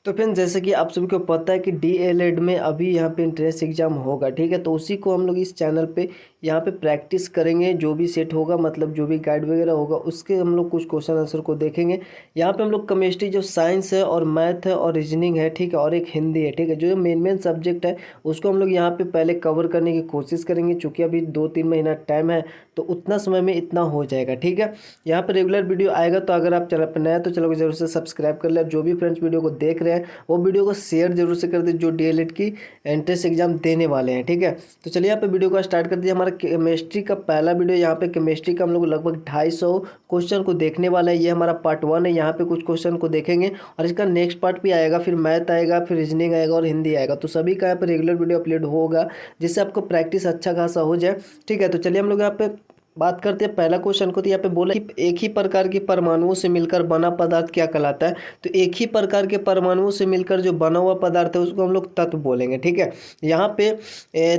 तो फ्रेंड्स जैसे कि आप सभी को पता है कि डीएलएड में अभी यहाँ पे एंट्रेंस एग्जाम होगा, ठीक है। तो उसी को हम लोग इस चैनल पे यहाँ पे प्रैक्टिस करेंगे। जो भी सेट होगा, मतलब जो भी गाइड वगैरह होगा, उसके हम लोग कुछ क्वेश्चन आंसर को देखेंगे। यहाँ पे हम लोग केमिस्ट्री, जो साइंस है और मैथ है और रीजनिंग है, ठीक है, और एक हिंदी है, ठीक है, जो मेन सब्जेक्ट है उसको हम लोग यहाँ पे पहले कवर करने की कोशिश करेंगे। चूँकि अभी 2-3 महीना टाइम है, तो उतना समय में इतना हो जाएगा, ठीक है। यहाँ पर रेगुलर वीडियो आएगा, तो अगर आप चैनल पर नया तो चैनल को जरूर से सब्सक्राइब कर ले। जो भी फ्रेंड्स वीडियो को देख रहे हैं वो वीडियो को शेयर जरूर से कर दे, जो डीएलएड की एंट्रेंस एग्जाम देने वाले हैं, ठीक है। तो चलिए यहाँ पे वीडियो को स्टार्ट कर दिया। हमारा केमिस्ट्री का पहला वीडियो, यहाँ पे केमिस्ट्री का हम लोग लगभग 250 क्वेश्चन को देखने वाला है। ये हमारा पार्ट 1 है। यहाँ पे कुछ क्वेश्चन को देखेंगे और इसका नेक्स्ट पार्ट भी आएगा, फिर मैथ आएगा, फिर रीजनिंग आएगा और हिंदी आएगा। तो सभी का यहाँ पे रेगुलर वीडियो अपलोड होगा, जिससे आपको प्रैक्टिस अच्छा खासा हो जाए, ठीक है। तो चलिए हम लोग यहाँ पे बात करते हैं पहला क्वेश्चन को। तो यहाँ पे बोला कि एक ही प्रकार के परमाणुओं से मिलकर बना पदार्थ क्या कहलाता है। तो एक ही प्रकार के परमाणुओं से मिलकर जो बना हुआ पदार्थ है उसको हम लोग तत्व बोलेंगे, ठीक है। यहाँ पे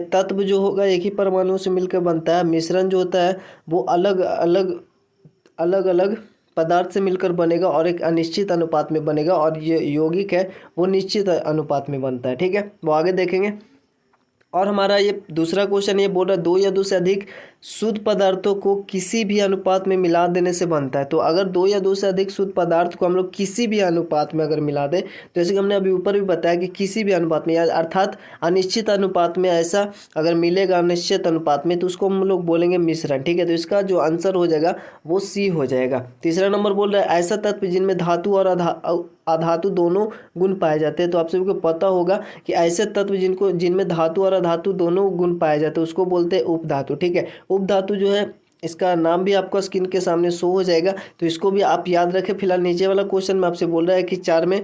तत्व जो होगा एक ही परमाणुओं से मिलकर बनता है। मिश्रण जो होता है वो अलग अलग पदार्थ से मिलकर बनेगा और एक अनिश्चित अनुपात में बनेगा। और ये यौगिक है वो निश्चित अनुपात में बनता है, ठीक है। वो आगे देखेंगे। और हमारा ये दूसरा क्वेश्चन ये बोल रहा है दो या दो से अधिक शुद्ध पदार्थों को किसी भी अनुपात में मिला देने से बनता है। तो अगर दो या दो से अधिक शुद्ध पदार्थ को हम लोग किसी भी अनुपात में अगर मिला दें, तो जैसे कि हमने अभी ऊपर भी बताया कि किसी भी अनुपात में, या अर्थात अनिश्चित अनुपात में ऐसा अगर मिलेगा अनिश्चित अनुपात में, तो उसको हम लोग बोलेंगे मिश्रण, ठीक है। तो इसका जो आंसर हो जाएगा वो सी हो जाएगा। तीसरा नंबर बोल रहा है ऐसा तत्व जिनमें धातु और अधातु दोनों गुण पाए जाते हैं। तो आप सभी को पता होगा कि ऐसे तत्व जिनमें धातु और अधातु दोनों गुण पाए जाते हैं उसको बोलते हैं उपधातु, ठीक है। उपधातु जो है इसका नाम भी आपको स्क्रीन के सामने शो हो जाएगा, तो इसको भी आप याद रखें। फिलहाल नीचे वाला क्वेश्चन में आपसे बोल रहा है कि 4 में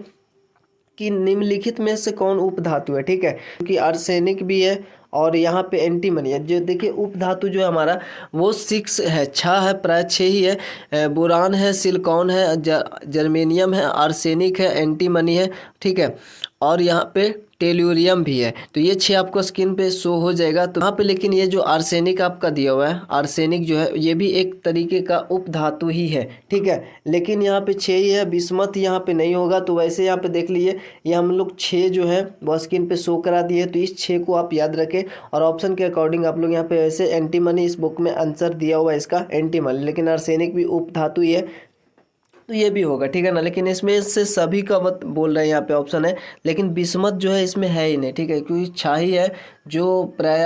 कि निम्नलिखित में से कौन उपधातु है, ठीक है। क्योंकि आर्सेनिक भी है और यहाँ पे एंटीमनी है। जो देखिए उपधातु जो है हमारा वो 6 है, 6 है, प्राय 6 ही है। बोरान है, सिलिकॉन है, जर्मेनियम है, आर्सेनिक है, एंटीमनी है, ठीक है। और यहाँ पे टेल्यूरियम भी है। तो ये 6 आपको स्क्रीन पे शो हो जाएगा। तो यहाँ पे लेकिन ये जो आर्सेनिक आपका दिया हुआ है, आर्सेनिक जो है ये भी एक तरीके का उपधातु ही है, ठीक है। लेकिन यहाँ पे 6 ही है, बिस्मथ यहाँ पे नहीं होगा। तो वैसे यहाँ पे देख लीजिए, ये हम लोग 6 जो है वो स्क्रीन पे शो करा दिए। तो इस 6 को आप याद रखें और ऑप्शन के अकॉर्डिंग आप लोग यहाँ पे ऐसे एंटीमनी, इस बुक में आंसर दिया हुआ है इसका एंटीमनी, लेकिन आर्सेनिक भी उपधातु ही है, तो ये भी होगा, ठीक है ना। लेकिन इसमें से सभी का बोल रहे हैं यहाँ पे ऑप्शन है, लेकिन बिस्मथ जो है इसमें है ही नहीं, ठीक है, क्योंकि छाही है जो प्राय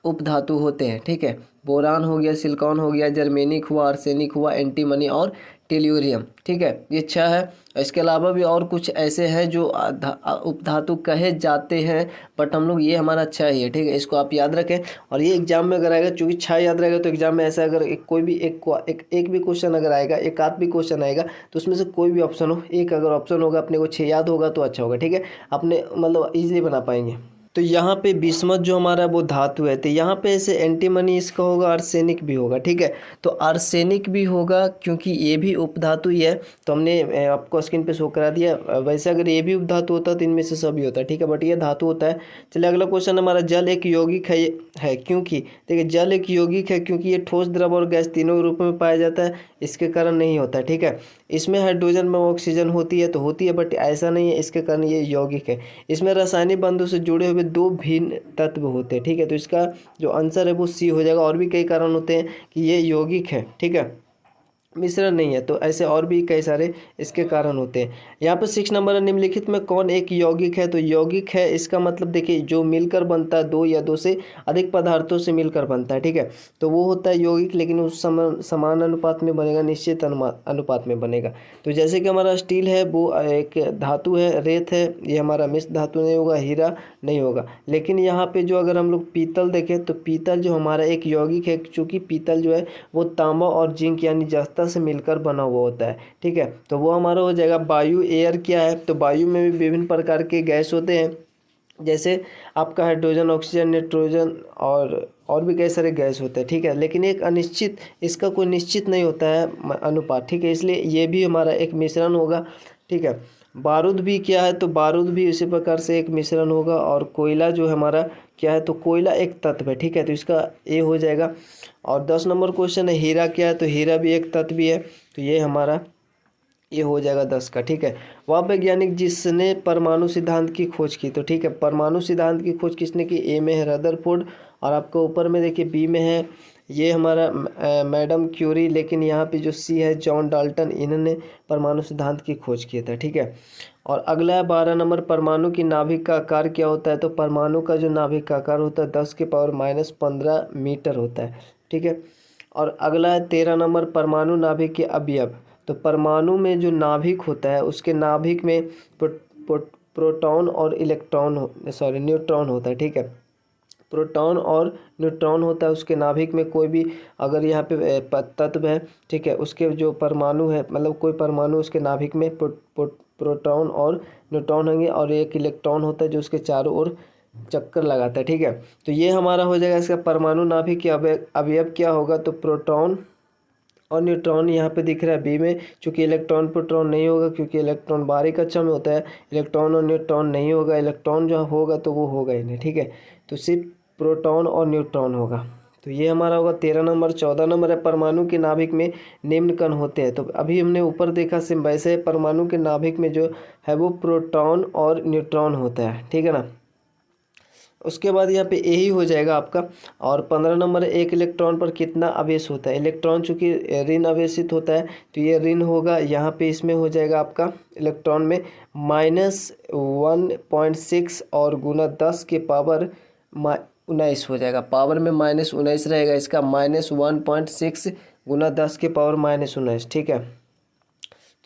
उपधातु होते हैं, ठीक है। बोरान हो गया, सिलिकॉन हो गया, जर्मेनिक हुआ, आर्सेनिक हुआ, एंटीमनी और टेल्यूरियम, ठीक है। ये 6 है। इसके अलावा भी और कुछ ऐसे हैं जो उपधातु कहे जाते हैं, बट हम लोग ये हमारा 6 ही है, ठीक है। इसको आप याद रखें। और ये एग्जाम में अगर आएगा, चूँकि 6 याद रहेगा, तो एग्जाम में ऐसा अगर कोई भी एक भी क्वेश्चन अगर आएगा, एक आध भी क्वेश्चन आएगा, तो उसमें से कोई भी ऑप्शन हो, एक अगर ऑप्शन होगा अपने को 6 याद होगा तो अच्छा होगा, ठीक है। अपने मतलब ईजिली बना पाएंगे। तो यहाँ पे बिस्मथ जो हमारा वो धातु है, तो यहाँ पे ऐसे एंटीमनी इसका होगा, आर्सेनिक भी होगा, ठीक है। तो आर्सेनिक भी होगा क्योंकि ये भी उपधातु ही है, तो हमने आपको स्क्रीन पे शो करा दिया। वैसे अगर ये भी उपधातु होता तो इनमें से सभी होता है, ठीक है, बट ये धातु होता है। चलिए अगला क्वेश्चन हमारा जल एक यौगिक है क्योंकि, देखिए जल एक यौगिक है क्योंकि ये ठोस, द्रव और गैस तीनों रूप में पाया जाता है, इसके कारण नहीं होता है, ठीक है। इसमें हाइड्रोजन में ऑक्सीजन होती है, तो होती है, बट ऐसा नहीं है, इसके कारण ये यौगिक है। इसमें रासायनिक बंधों से जुड़े हुए 2 भिन्न तत्व होते हैं, ठीक है। तो इसका जो आंसर है वो सी हो जाएगा। और भी कई कारण होते हैं कि ये यौगिक है, ठीक है, मिश्रण नहीं है। तो ऐसे और भी कई सारे इसके कारण होते हैं। यहाँ पर 6 नंबर है निम्नलिखित में कौन एक यौगिक है। तो यौगिक है इसका मतलब देखिए जो मिलकर बनता है, 2 या 2 से अधिक पदार्थों से मिलकर बनता है, ठीक है। तो वो होता है यौगिक, लेकिन उस समान अनुपात में बनेगा, निश्चित अनुपात में बनेगा। तो जैसे कि हमारा स्टील है वो एक धातु है, रेत है, ये हमारा मिश्र धातु नहीं होगा, हीरा नहीं होगा। लेकिन यहाँ पे जो अगर हम लोग पीतल देखें, तो पीतल जो हमारा एक यौगिक है, चूँकि पीतल जो है वो तांबा और जिंक यानी जस्ता से मिलकर बना हुआ होता है, ठीक है। तो वो हमारा हो जाएगा। वायु, एयर क्या है, तो वायु में भी विभिन्न प्रकार के गैस होते हैं, जैसे आपका हाइड्रोजन, ऑक्सीजन, नाइट्रोजन और भी कई सारे गैस होते हैं, ठीक है। लेकिन एक अनिश्चित, इसका कोई निश्चित नहीं होता है अनुपात, ठीक है, इसलिए ये भी हमारा एक मिश्रण होगा, ठीक है। बारूद भी क्या है, तो बारूद भी इसी प्रकार से एक मिश्रण होगा। और कोयला जो हमारा क्या है, तो कोयला एक तत्व है, ठीक है, तो इसका ए हो जाएगा। और 10 नंबर क्वेश्चन है हीरा क्या है, तो हीरा भी एक तत्व ही है, तो ये हमारा ये हो जाएगा 10 का, ठीक है। वह वैज्ञानिक जिसने परमाणु सिद्धांत की खोज की, तो ठीक है, परमाणु सिद्धांत की खोज किसने की? ए में है रदरफोर्ड, और आपको ऊपर में देखिए बी में है ये हमारा मैडम क्यूरी, लेकिन यहाँ पे जो सी है जॉन डाल्टन, इन्होंने परमाणु सिद्धांत की खोज किया था, ठीक है। और अगला है 12 नंबर, परमाणु की नाभिक का आकार क्या होता है? तो परमाणु का जो नाभिक का आकार होता है 10⁻⁻15 मीटर होता है, ठीक है। और अगला है 13 नंबर, परमाणु नाभिक के अवयव। तो परमाणु में जो नाभिक होता है उसके नाभिक में प्रोटॉन और न्यूट्रॉन होता है, ठीक है। प्रोटॉन और न्यूट्रॉन होता है उसके नाभिक में। कोई भी अगर यहाँ पे तत्व है, ठीक है, उसके जो परमाणु है, मतलब कोई परमाणु उसके नाभिक में प्रोटॉन और न्यूट्रॉन होंगे, और एक इलेक्ट्रॉन होता है जो उसके चारों ओर चक्कर लगाता है, ठीक है। तो ये हमारा हो जाएगा इसका परमाणु नाभिक के अवयव क्या होगा? तो प्रोटॉन और न्यूट्रॉन यहाँ पे दिख रहा है बी में, चूँकि इलेक्ट्रॉन प्रोटॉन नहीं होगा, क्योंकि इलेक्ट्रॉन बाहरी कक्षा में होता है, इलेक्ट्रॉन और न्यूट्रॉन नहीं होगा। इलेक्ट्रॉन जो होगा तो वो होगा ही नहीं, ठीक है। तो सिर्फ प्रोटॉन और न्यूट्रॉन होगा। तो ये हमारा होगा 13 नंबर। 14 नंबर है, परमाणु के नाभिक में निम्न कण होते हैं। तो अभी हमने ऊपर देखा सिम वैसे परमाणु के नाभिक में जो है वो प्रोटॉन और न्यूट्रॉन होता है, ठीक है ना। उसके बाद यहाँ पे यही हो जाएगा आपका। और 15 नंबर, एक इलेक्ट्रॉन पर कितना आवेश होता है? इलेक्ट्रॉन चूँकि ऋण आवेशित होता है तो ये ऋण होगा, यहाँ पे इसमें हो जाएगा आपका इलेक्ट्रॉन में -1.6 और गुना 10 के पावर 19 हो जाएगा। पावर में -19 रहेगा, इसका -1.6 गुना 10 के पावर -19, ठीक है।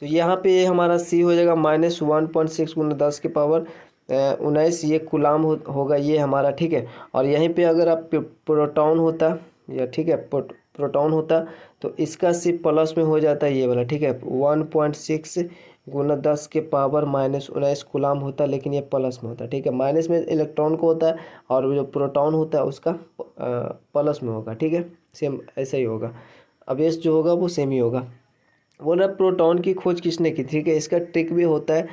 तो यहाँ पे ये हमारा सी हो जाएगा -1.6 गुना 10 के पावर 19, ये कूलाम होगा ये हमारा, ठीक है। और यहीं पे अगर आप प्रोटॉन होता या, ठीक है, प्रोटॉन होता तो इसका सिर्फ प्लस में हो जाता है ये वाला, ठीक है। 1.6 गुना 10 के पावर -19 कूलाम होता, लेकिन ये प्लस में होता है, ठीक है। माइनस में इलेक्ट्रॉन को होता है और जो प्रोटॉन होता है उसका प्लस में होगा, ठीक है। सेम ऐसा ही होगा, अवेश जो होगा वो सेम ही होगा। बोल रहा प्रोटॉन की खोज किसने की? ठीक है, इसका ट्रिक भी होता है।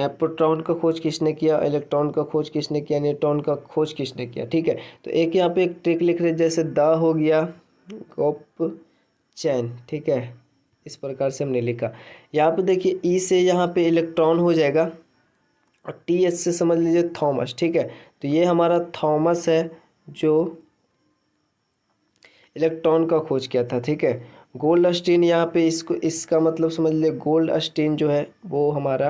प्रोटॉन का खोज किसने किया, इलेक्ट्रॉन का खोज किसने किया, न्यूट्रॉन का खोज किसने किया, ठीक है। तो एक यहाँ पे एक ट्रिक लिख रहे, जैसे द हो गया गोप चैन, ठीक है, इस प्रकार से हमने लिखा। यहाँ पे देखिए ई से यहाँ पे इलेक्ट्रॉन हो जाएगा और टी एच से समझ लीजिए थॉमस, ठीक है। तो ये हमारा थॉमस है जो इलेक्ट्रॉन का खोज किया था, ठीक है। गोल्डस्टीन यहाँ पे इसका मतलब समझ ले, गोल्डस्टीन जो है वो हमारा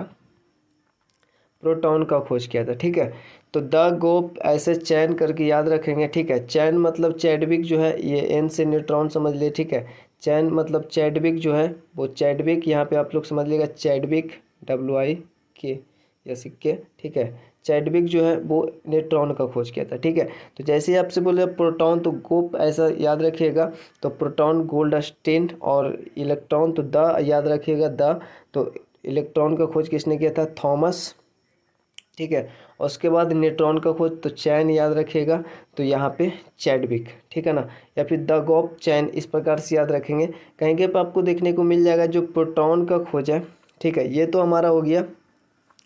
प्रोटॉन का खोज किया था, ठीक है। तो द गोप ऐसे चैन करके याद रखेंगे, ठीक है। चैन मतलब चैडविक जो है, ये एन से न्यूट्रॉन समझ लिए, ठीक है। चैन मतलब चैडविक जो है वो चैडविक, यहाँ पे आप लोग समझ लीजिएगा चैडविक WIK या सिक्के, ठीक है। चैडविक जो है वो न्यूट्रॉन का खोज किया था, ठीक है। तो जैसे ही आपसे बोले प्रोटॉन तो गोप ऐसा याद रखिएगा, तो प्रोटॉन गोल्डस्टीन, और इलेक्ट्रॉन तो द याद रखिएगा द, तो इलेक्ट्रॉन का खोज किसने किया था? थॉमस, ठीक है। और उसके बाद न्यूट्रॉन का खोज तो चैन याद रखिएगा, तो यहाँ पे चैडविक, ठीक है ना, या फिर द गोप चैन, इस प्रकार से याद रखेंगे। कहीं कहीं पर आपको देखने को मिल जाएगा जो प्रोटॉन का खोज है, ठीक है, ये तो हमारा हो गया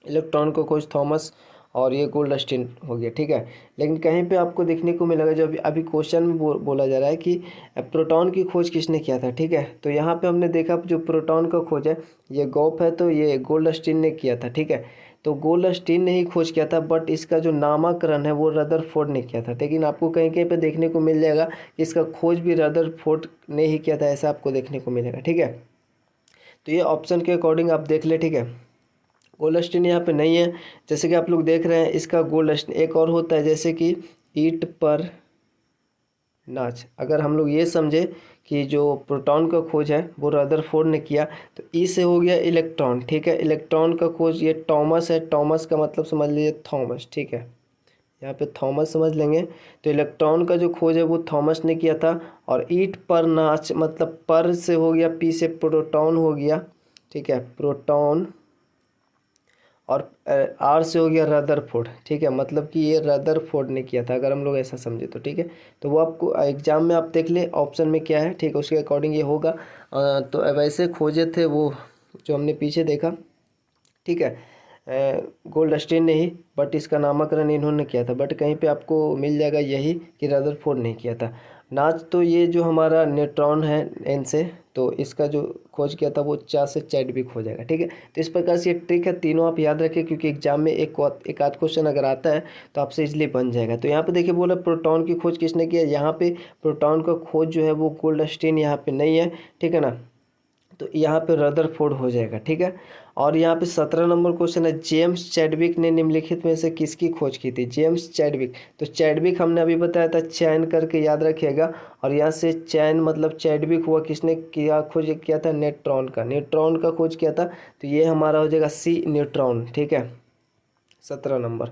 इलेक्ट्रॉन का खोज थॉमस, और ये गोल्डस्टीन हो गया, ठीक है। लेकिन कहीं पे आपको देखने को मिलेगा जो अभी क्वेश्चन में बोला जा रहा है कि प्रोटॉन की खोज किसने किया था, ठीक है। तो यहाँ पे हमने देखा जो प्रोटॉन का खोज है ये गोप है, तो ये गोल्डस्टीन ने किया था, ठीक है। तो गोल्डस्टीन ने ही खोज किया था, बट इसका जो नामकरण है वो रदरफोर्ड ने किया था। लेकिन आपको कहीं कहीं पे देखने को मिल जाएगा कि इसका खोज भी रदरफोर्ड ने ही किया था, ऐसा आपको देखने को मिलेगा, ठीक है। तो ये ऑप्शन के अकॉर्डिंग आप देख ले, ठीक है। गोल्डस्टीन यहाँ पे नहीं है, जैसे कि आप लोग देख रहे हैं इसका गोल्डस्टीन एक और होता है, जैसे कि ईंट पर नाच। अगर हम लोग ये समझे कि जो प्रोटॉन का खोज है वो रदरफोर्ड ने किया, तो ई से हो गया इलेक्ट्रॉन, ठीक है। इलेक्ट्रॉन का खोज ये टॉमस है, टॉमस का मतलब समझ लीजिए थॉमस, ठीक है, यहाँ पे थॉमस समझ लेंगे। तो इलेक्ट्रॉन का जो खोज है वो थॉमस ने किया था। और ईंट पर नाच मतलब पर से हो गया, पी से प्रोटॉन हो गया, ठीक है, प्रोटॉन, और आर से हो गया रदरफोर्ड, ठीक है, मतलब कि ये रदरफोर्ड ने किया था, अगर हम लोग ऐसा समझे तो, ठीक है। तो वो आपको एग्जाम में आप देख ले ऑप्शन में क्या है, ठीक है, उसके अकॉर्डिंग ये होगा। तो वैसे खोजे थे वो जो हमने पीछे देखा, ठीक है, गोल्डस्टीन ने ही, बट इसका नामकरण इन्होंने किया था। बट कहीं पे आपको मिल जाएगा यही कि रदरफोर्ड ने किया था। नाच तो ये जो हमारा न्यूट्रॉन है एन से, तो इसका जो खोज किया था वो चा से चैडविक हो जाएगा। ठीक है, तो इस प्रकार से ये ट्रिक है, तीनों आप याद रखिए क्योंकि एग्जाम में एक आध क्वेश्चन अगर आता है तो आपसे इजली बन जाएगा। तो यहाँ पे देखिए बोला प्रोटॉन की खोज किसने किया, यहाँ पे प्रोटॉन का खोज जो है वो गोल्डस्टीन यहाँ पे नहीं है। ठीक है ना, तो यहाँ पे रदरफोर्ड हो जाएगा। ठीक है, और यहाँ पे 17 नंबर क्वेश्चन है, जेम्स चैडविक ने निम्नलिखित में से किसकी खोज की थी। जेम्स चैडविक, तो चैडविक हमने अभी बताया था, चैन करके याद रखिएगा। और यहाँ से चैन मतलब चैडविक हुआ, किसने किया खोज किया था, न्यूट्रॉन का, न्यूट्रॉन का खोज किया था। तो ये हमारा हो जाएगा सी, न्यूट्रॉन। ठीक है, 17 नंबर।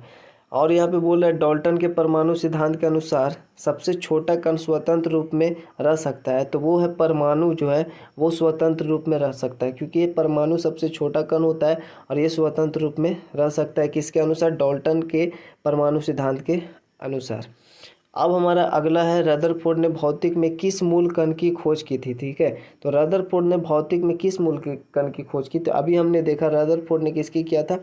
और यहाँ पे बोल रहा है डाल्टन के परमाणु सिद्धांत के अनुसार सबसे छोटा कण स्वतंत्र रूप में रह सकता है, तो वो है परमाणु जो है वो स्वतंत्र रूप में रह सकता है, क्योंकि ये परमाणु सबसे छोटा कण होता है और ये स्वतंत्र रूप में रह सकता है। किसके अनुसार, डाल्टन के परमाणु सिद्धांत के अनुसार। अब हमारा अगला है, रदरफोर्ड ने भौतिक में किस मूल कण की खोज की थी। ठीक है, तो रदरफोर्ड ने भौतिक में किस मूल कण की खोज की, तो अभी हमने देखा रदरफोर्ड ने किसकी किया था,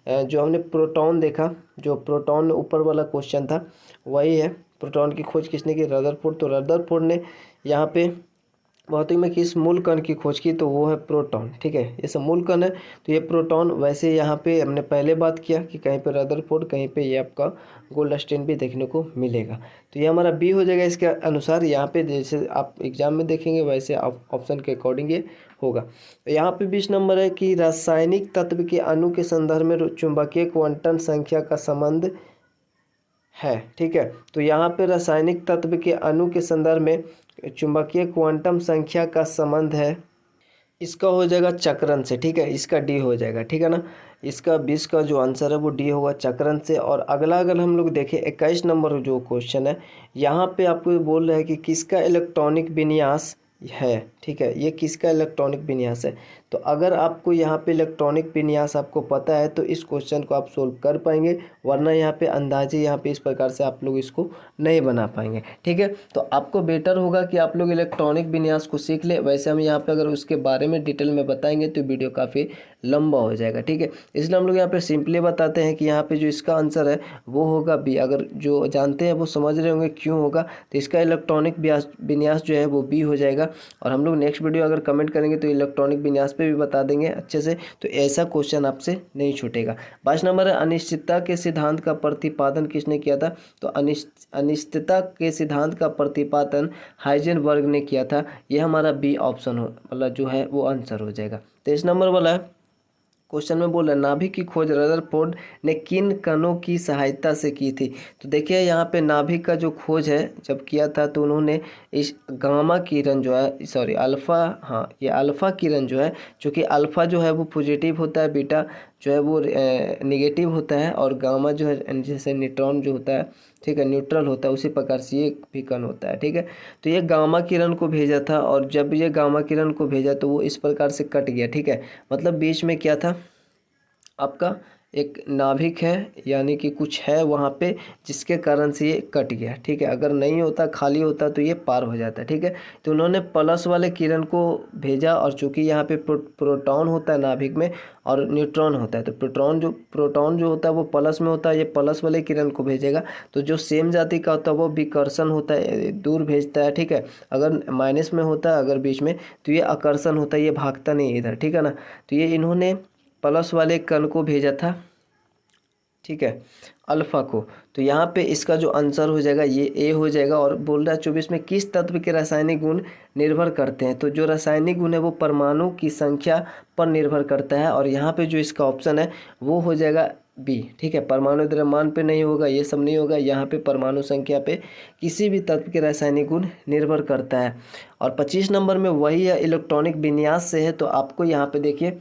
जो हमने प्रोटॉन देखा, जो प्रोटॉन ऊपर वाला क्वेश्चन था वही है, प्रोटॉन की खोज किसने की, रदरफोर्ड। तो रदरफोर्ड ने यहाँ पे भौतिक में किस मूल कण की खोज की, तो वो है प्रोटॉन। ठीक है, ये सब मूल कण है, तो ये प्रोटॉन। वैसे यहाँ पे हमने पहले बात किया कि कहीं पे रदरफोर्ड, कहीं पे ये आपका गोल्डस्टीन भी देखने को मिलेगा। तो ये हमारा बी हो जाएगा इसके अनुसार। यहाँ पे जैसे आप एग्जाम में देखेंगे वैसे आप ऑप्शन के अकॉर्डिंग ये होगा। तो यहाँ पे 20 नंबर है कि रासायनिक तत्व के अणु के संदर्भ में चुंबकीय क्वांटम संख्या का संबंध है। ठीक है, तो यहाँ पे रासायनिक तत्व के अणु के संदर्भ में चुंबकीय क्वांटम संख्या का संबंध है, इसका हो जाएगा चक्रण से। ठीक है, इसका डी हो जाएगा। ठीक है ना, इसका 20 का जो आंसर है वो डी होगा, चक्रण से। और अगला अगर हम लोग देखें 21 नंबर जो क्वेश्चन है, यहाँ पे आपको बोल रहा है कि किसका इलेक्ट्रॉनिक विन्यास है। ठीक है, ये किसका इलेक्ट्रॉनिक विन्यास है। तो अगर आपको यहाँ पे इलेक्ट्रॉनिक विन्यास आपको पता है तो इस क्वेश्चन को आप सोल्व कर पाएंगे, वरना यहाँ पे अंदाजे यहाँ पे इस प्रकार से आप लोग इसको नहीं बना पाएंगे। ठीक है, तो आपको बेटर होगा कि आप लोग इलेक्ट्रॉनिक विन्यास को सीख ले। वैसे हम यहाँ पे अगर उसके बारे में डिटेल में बताएंगे तो वीडियो काफ़ी लंबा हो जाएगा। ठीक है, इसलिए हम लोग यहाँ पे सिंपली बताते हैं कि यहाँ पे जो इसका आंसर है वो होगा बी। अगर जो जानते हैं वो समझ रहे होंगे क्यों होगा, तो इसका इलेक्ट्रॉनिक विन्यास जो है वो बी हो जाएगा। और हम लोग नेक्स्ट वीडियो अगर कमेंट करेंगे तो इलेक्ट्रॉनिक विन्यास पे भी बता देंगे अच्छे से, तो ऐसा क्वेश्चन आपसे नहीं छूटेगा। 22 नंबर है, अनिश्चितता के सिद्धांत का प्रतिपादन किसने किया था, तो अनिश्चितता के सिद्धांत का प्रतिपादन हाइजेनबर्ग ने किया था। यह हमारा बी ऑप्शन हो मतलब जो है वो आंसर हो जाएगा। 23 नंबर वाला है, क्वेश्चन में बोल रहा है नाभिक की खोज रदरफोर्ड ने किन कणों की सहायता से की थी। तो देखिए यहाँ पे नाभिक का जो खोज है जब किया था तो उन्होंने इस गामा किरण जो है, सॉरी अल्फ़ा, हाँ ये अल्फ़ा किरण जो है, चूँकि अल्फ़ा जो है वो पॉजिटिव होता है, बीटा जो है वो निगेटिव होता है, और गामा जो है जैसे न्यूट्रॉन जो होता है, ठीक है, न्यूट्रल होता है, उसी प्रकार से ये भी कण होता है। ठीक है, तो ये गामा किरण को भेजा था, और जब ये गामा किरण को भेजा तो वो इस प्रकार से कट गया। ठीक है, मतलब बीच में क्या था आपका एक नाभिक है, यानी कि कुछ है वहाँ पे जिसके कारण से ये कट गया। ठीक है, अगर नहीं होता, खाली होता तो ये पार हो जाता। ठीक है, तो उन्होंने प्लस वाले किरण को भेजा, और चूंकि यहाँ पे प्रोटॉन होता है नाभिक में और न्यूट्रॉन होता है, तो प्रोटॉन जो होता है वो प्लस में होता है, ये प्लस वाले किरण को भेजेगा। तो जो सेम जाति का होता है वो विकर्षण होता है, दूर भेजता है। ठीक है, अगर माइनस में होता है, अगर बीच में, तो ये आकर्षण होता है, ये भागता नहीं इधर। ठीक है ना, तो ये इन्होंने प्लस वाले कण को भेजा था, ठीक है, अल्फा को। तो यहाँ पे इसका जो आंसर हो जाएगा ये ए हो जाएगा। और बोल रहा है 24 में किस तत्व के रासायनिक गुण निर्भर करते हैं, तो जो रासायनिक गुण है वो परमाणु की संख्या पर निर्भर करता है, और यहाँ पे जो इसका ऑप्शन है वो हो जाएगा बी। ठीक है, परमाणु द्रव्यमान पे नहीं होगा, ये सब नहीं होगा, यहाँ पे परमाणु संख्या पे किसी भी तत्व के रासायनिक गुण निर्भर करता है। और 25 नंबर में वही है, इलेक्ट्रॉनिक विन्यास से है। तो आपको यहाँ पे देखिए,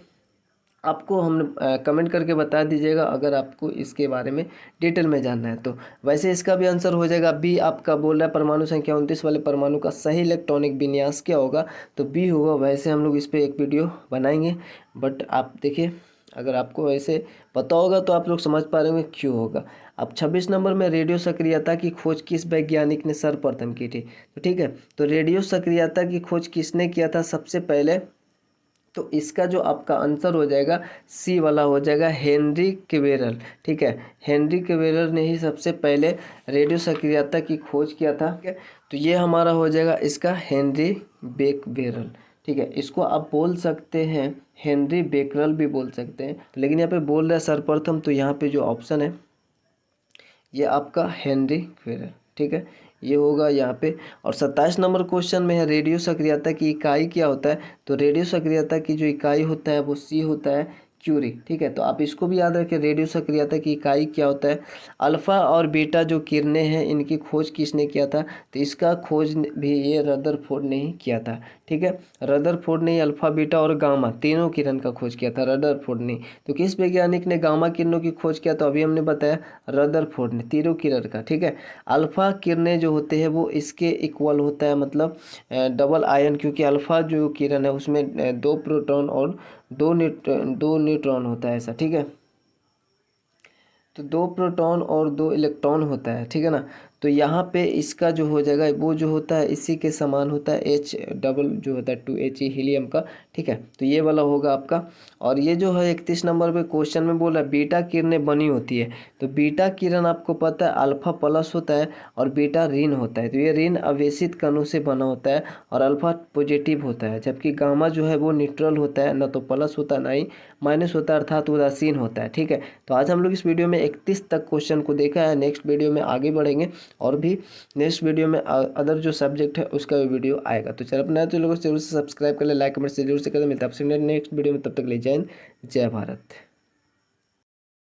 आपको हम कमेंट करके बता दीजिएगा अगर आपको इसके बारे में डिटेल में जानना है तो। वैसे इसका भी आंसर हो जाएगा बी। आपका बोल रहा है परमाणु संख्या 29 वाले परमाणु का सही इलेक्ट्रॉनिक विन्यास क्या होगा, तो बी होगा। वैसे हम लोग इस पर एक वीडियो बनाएंगे, बट आप देखिए अगर आपको वैसे पता होगा तो आप लोग समझ पा रहे होंगे क्यों होगा। अब 26 नंबर में रेडियो सक्रियता की खोज किस वैज्ञानिक ने सर्वप्रथम की थी, तो ठीक है, तो रेडियो सक्रियता की खोज किसने किया था सबसे पहले, तो इसका जो आपका आंसर हो जाएगा सी वाला हो जाएगा, हेनरी क्वेरेल। ठीक है, हेनरी क्वेरेल ने ही सबसे पहले रेडियो सक्रियता की खोज किया था। ठीक है, तो ये हमारा हो जाएगा इसका हेनरी बेकवेरेल। ठीक है, इसको आप बोल सकते हैं हेनरी बेकरल भी बोल सकते हैं, लेकिन यहाँ पे बोल रहा है सर्वप्रथम, तो यहाँ पे जो ऑप्शन है ये आपका हेनरी क्वेरल, ठीक है, ये होगा यहाँ पे। और 27 नंबर क्वेश्चन में है रेडियो सक्रियता की इकाई क्या होता है, तो रेडियो सक्रियता की जो इकाई होता है वो सी होता है क्यूरी, ठीक है। तो आप इसको भी याद रखें, रेडियो सक्रियता की इकाई क्या होता है। अल्फ़ा और बीटा जो किरणें हैं इनकी खोज किसने किया था, तो इसका खोज भी ये रदरफोर्ड ने ही किया था, ठीक है। रदरफोर्ड ने अल्फ़ा बीटा और गामा तीनों किरण का खोज किया था, रदरफोर्ड ने। तो किस वैज्ञानिक ने गामा किरणों की खोज किया, तो अभी हमने बताया रदरफोर्ड ने, तीनों किरण का, ठीक है। अल्फ़ा किरणें जो होते हैं वो इसके इक्वल होता है, मतलब डबल आयन, क्योंकि अल्फ़ा जो किरण है उसमें 2 प्रोटॉन और 2 न्यूट्रॉन होता है ऐसा, ठीक है। तो 2 प्रोटॉन और 2 इलेक्ट्रॉन होता है, ठीक है ना। तो यहाँ पे इसका जो हो जाएगा वो जो होता है इसी के समान होता है H डबल जो होता है 2He हीलियम का, ठीक है। तो ये वाला होगा आपका। और ये जो है 31 नंबर पे क्वेश्चन में बोला बीटा किरणें बनी होती है, तो बीटा किरण आपको पता है अल्फा प्लस होता है और बीटा ऋण होता है, तो ये ऋण आवेशित कणों से बना होता है और अल्फा पॉजिटिव होता है, जबकि गामा जो है वो न्यूट्रल होता है, ना तो प्लस होता है ना ही माइनस होता है, अर्थात उदासीन होता है, ठीक है। तो आज हम लोग इस वीडियो में 31 तक क्वेश्चन को देखा है। नेक्स्ट वीडियो में आगे बढ़ेंगे और भी नेक्स्ट वीडियो में अदर जो सब्जेक्ट है उसका भी वीडियो आएगा। तो चलो अपने चैनल को जरूर से सब्सक्राइब कर ले, लाइक कमेंट से जरूर से कर दे। मिलता है आपसे नेक्स्ट वीडियो में, तब तक ले जय हिंद जय भारत।